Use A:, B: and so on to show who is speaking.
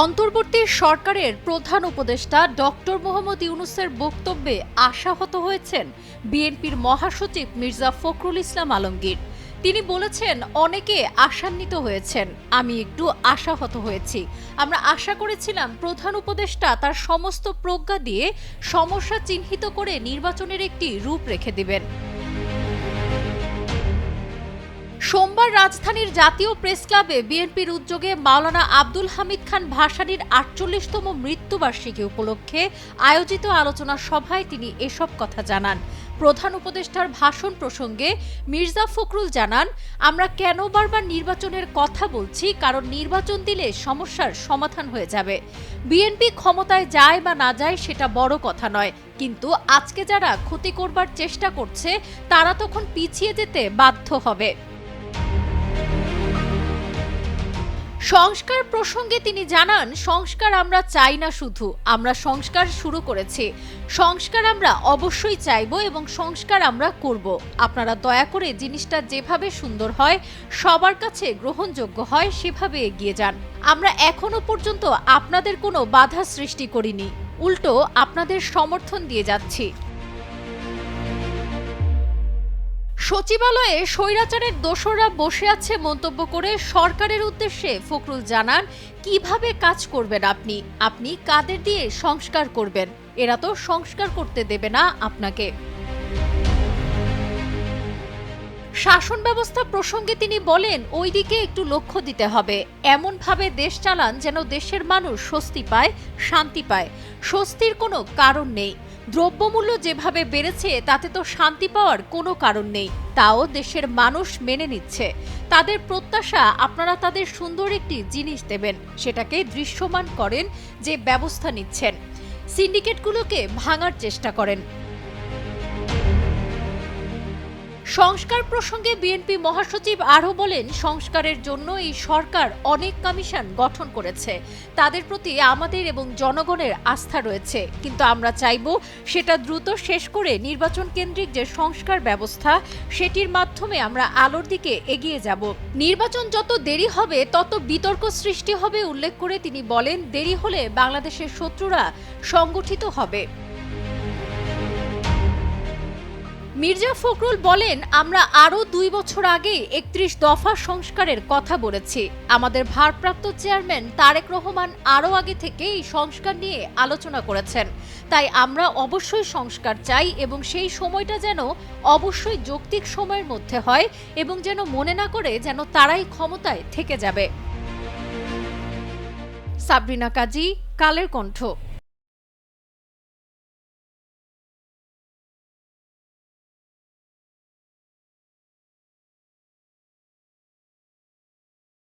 A: অন্তর্বর্তী সরকারের প্রধান উপদেষ্টা ডক্টর মোহাম্মদ ইউনূসের বক্তব্যে আশাহত হয়েছেন বিএনপির মহাসচিব মির্জা ফখরুল ইসলাম আলমগীর। তিনি বলেছেন, অনেকে আশান্বিত হয়েছেন, আমি একটু আশাহত হয়েছি। আমরা আশা করেছিলাম প্রধান উপদেষ্টা তার সমস্ত প্রজ্ঞা দিয়ে সমস্যা চিহ্নিত করে নির্বাচনের একটি রূপ রেখে দিবেন। সোমবার রাজধানীর জাতীয় প্রেস ক্লাবে বিএনপির উদ্যোগে মাওলানা আব্দুল হামিদ খান ভাসানীর ৪৮তম মৃত্যুবার্ষিকী উপলক্ষে আয়োজিত আলোচনা সভায় তিনি এসব কথা জানান। প্রধান উপদেষ্টার ভাষণ প্রসঙ্গে মির্জা ফখরুল জানান, আমরা কেন বারবার নির্বাচনের কথা বলছি, কারণ নির্বাচন দিলে সমস্যার সমাধান হয়ে যাবে। বিএনপি ক্ষমতায় যায় বা না যায় সেটা বড় কথা নয়, কিন্তু আজকে যারা ক্ষতি করবার চেষ্টা করছে তারা তখন পিছিয়ে যেতে বাধ্য হবে। সংস্কার প্রসঙ্গে তিনি জানান, সংস্কার আমরা চাই না, শুধু আমরা সংস্কার শুরু করেছি। সংস্কার আমরা অবশ্যই চাইব এবং সংস্কার আমরা করব। আপনারা দয়া করে জিনিসটা যেভাবে সুন্দর হয়, সবার কাছে গ্রহণযোগ্য হয়, সেভাবে এগিয়ে যান। আমরা এখনো পর্যন্ত আপনাদের কোনো বাধা সৃষ্টি করিনি, উল্টো আপনাদের সমর্থন দিয়ে যাচ্ছি। সচিবালয়ে স্বৈরাচারের দোসররা বসে আছে মন্তব্য করে সরকারের উদ্দেশ্যে ফখরুল জানান, কিভাবে কাজ করবেন আপনি, আপনি কাদের দিয়ে সংস্কার করবেন? এরা তো সংস্কার করতে দেবে না আপনাকে। শাসন ব্যবস্থা প্রসঙ্গে তিনি বলেন, ওই দিকে একটু লক্ষ্য দিতে হবে। এমনভাবে দেশ চালান যেন দেশের মানুষ স্বস্তি পায়, শান্তি পায়। স্বস্তির কোনো কারণ নেই। দ্রব্যমূল্য যেভাবে বেড়েছে তাতে তো শান্তি পাওয়ার কোনো কারণ নেই, তাও দেশের মানুষ মেনে নিচ্ছে। তাদের প্রত্যাশা আপনারা তাদের সুন্দর একটি জিনিস দেবেন, সেটাকে দৃশ্যমান করেন, যে ব্যবস্থা নিচ্ছেন। সিন্ডিকেটগুলোকে ভাঙার চেষ্টা করেন। সংস্কার প্রসঙ্গে বিএনপি মহাসচিব আরও বলেন, সংস্কারের জন্য এই সরকার অনেক কমিশন গঠন করেছে, তাদের প্রতি আমাদের এবং জনগণের আস্থা রয়েছে, কিন্তু আমরা চাইব সেটা দ্রুত শেষ করে নির্বাচন কেন্দ্রিক যে সংস্কার ব্যবস্থা, সেটির মাধ্যমে আমরা আলোর দিকে এগিয়ে যাব। নির্বাচন যত দেরি হবে তত বিতর্ক সৃষ্টি হবে উল্লেখ করে তিনি বলেন, দেরি হলে বাংলাদেশের শত্রুরা সংগঠিত হবে। মির্জা ফখরুল বলেন, আমরা আরও ২ বছর আগে ৩১ দফা সংস্কারের কথা বলেছি। আমাদের ভারপ্রাপ্ত চেয়ারম্যান তারেক রহমান আরও আগে থেকে এই সংস্কার নিয়ে আলোচনা করেছেন। তাই আমরা অবশ্যই সংস্কার চাই এবং সেই সময়টা যেন অবশ্যই যৌক্তিক সময়ের মধ্যে হয় এবং যেন মনে না করে যেন তারাই ক্ষমতায় থেকে যাবে। সাবরিনা কাজী, কালের কণ্ঠ।